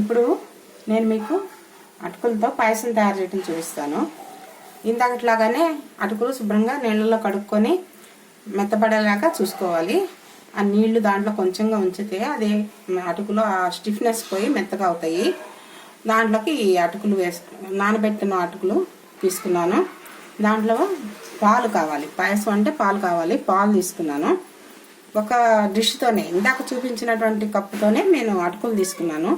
ఇప్పుడు నేను మీకు అటుకులతో పాయసం తయారు చేయడం చూపిస్తాను. ఇందాకట్లాగానే అటుకులు శుభ్రంగా నీళ్ళలో కడుక్కొని మెత్తపడేలాగా చూసుకోవాలి. ఆ నీళ్లు దాంట్లో కొంచెంగా ఉంచితే అది అటుకులో ఆ స్టిఫ్నెస్ పోయి మెత్తగా అవుతాయి. దాంట్లోకి ఈ అటుకులు నానబెట్టిన అటుకులు తీసుకున్నాను. దాంట్లో పాలు కావాలి, పాయసం అంటే పాలు కావాలి. పాలు తీసుకున్నాను. ఒక డిష్తోనే ఇందాక చూపించినటువంటి కప్పుతోనే నేను అటుకులు తీసుకున్నాను.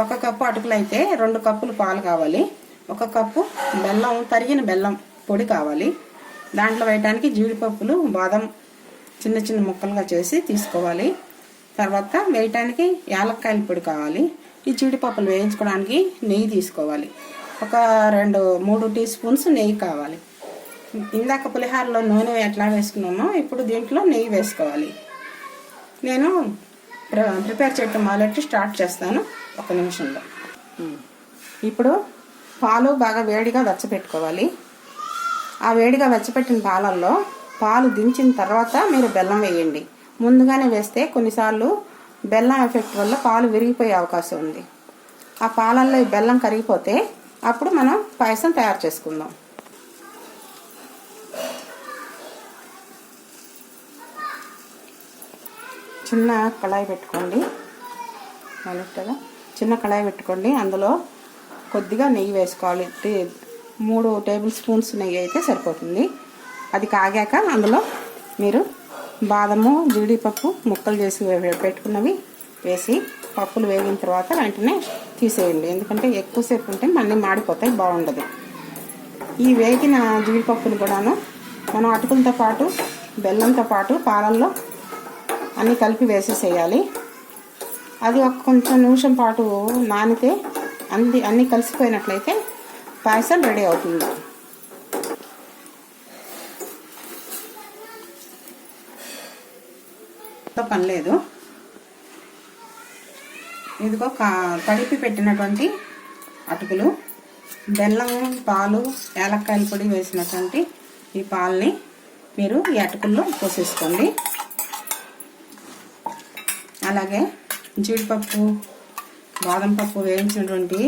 1 కప్పు అటుకులు అయితే 2 కప్పులు పాలు కావాలి. 1 కప్పు బెల్లం, తరిగిన బెల్లం పొడి కావాలి. దాంట్లో వేయడానికి జీడిపప్పులు, బాదం చిన్న చిన్న ముక్కలుగా చేసి తీసుకోవాలి. తర్వాత వేయటానికి యాలక్కాయల పొడి కావాలి. ఈ జీడిపప్పులు వేయించుకోవడానికి నెయ్యి తీసుకోవాలి. ఒక 2-3 టీ స్పూన్స్ నెయ్యి కావాలి. ఇందాక పులిహారలో నూనె ఎట్లా వేసుకున్నామో ఇప్పుడు దీంట్లో నెయ్యి వేసుకోవాలి. నేను ప్రిపేర్ చేయటం మొదలెట్టి స్టార్ట్ చేస్తాను 1 నిమిషంలో. ఇప్పుడు పాలు బాగా వేడిగా వెచ్చపెట్టుకోవాలి. ఆ వేడిగా వెచ్చపెట్టిన పాలల్లో పాలు దించిన తర్వాత మీరు బెల్లం వేయండి. ముందుగానే వేస్తే కొన్నిసార్లు బెల్లం ఎఫెక్ట్ వల్ల పాలు విరిగిపోయే అవకాశం ఉంది. ఆ పాలల్లో ఈ బెల్లం కరిగిపోతే అప్పుడు మనం పాయసం తయారు చేసుకుందాం. చిన్న కళాయి పెట్టుకోండి. చిన్న కళాయి పెట్టుకోండి. అందులో కొద్దిగా నెయ్యి వేసుకోవాలి. 3 టేబుల్ స్పూన్స్ నెయ్యి అయితే సరిపోతుంది. అది కాగాక అందులో మీరు బాదము, జీడిపప్పు ముక్కలు చేసి పెట్టుకున్నవి వేసి పప్పులు వేగిన తర్వాత వెంటనే తీసేయండి. ఎందుకంటే ఎక్కువసేపు ఉంటే మళ్ళీ మాడిపోతాయి, బాగుండదు. ఈ వేగిన జీడిపప్పులు కూడాను మనం అటుకులతో పాటు బెల్లంతో పాటు పాలల్లో అన్నీ కలిపి వేసేసేయాలి. అది కొంచెం నిమిషం పాటు నానితే అన్నీ కలిసిపోయినట్లయితే పాయసం రెడీ అవుతుంది. పని లేదు. ఇదిగో తడిపి పెట్టినటువంటి అటుకులు, బెల్లం, పాలు, యాలక్కాయల పొడి వేసినటువంటి ఈ పాలని మీరు ఈ అటుకుల్లో పోసేసుకోండి. అలాగే జీడిపప్పు, బాదం పప్పు వేయించినటువంటి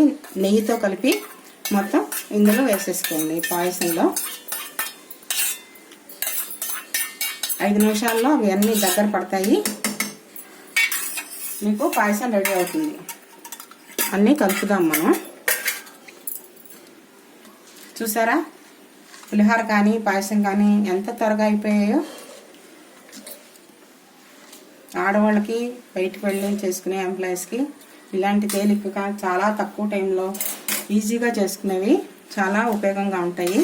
నెయ్యితో కలిపి మొత్తం ఇందులో వేసేసుకోండి. పాయసంలో 5 నిమిషాల్లో అవి అన్నీ దగ్గర పడతాయి. మీకు పాయసం రెడీ అవుతుంది. అన్నీ కలుపుదాం మనం. చూసారా, పులిహోర కానీ పాయసం కానీ ఎంత త్వరగా అయిపోయాయో. ఆడవాళ్ళకి బయటకు వెళ్ళి చేసుకునే ఎంప్లాయీస్కి ఇలాంటి తేలికగా చాలా తక్కువ టైంలో ఈజీగా చేసుకునేవి చాలా ఉపయోగంగా ఉంటాయి.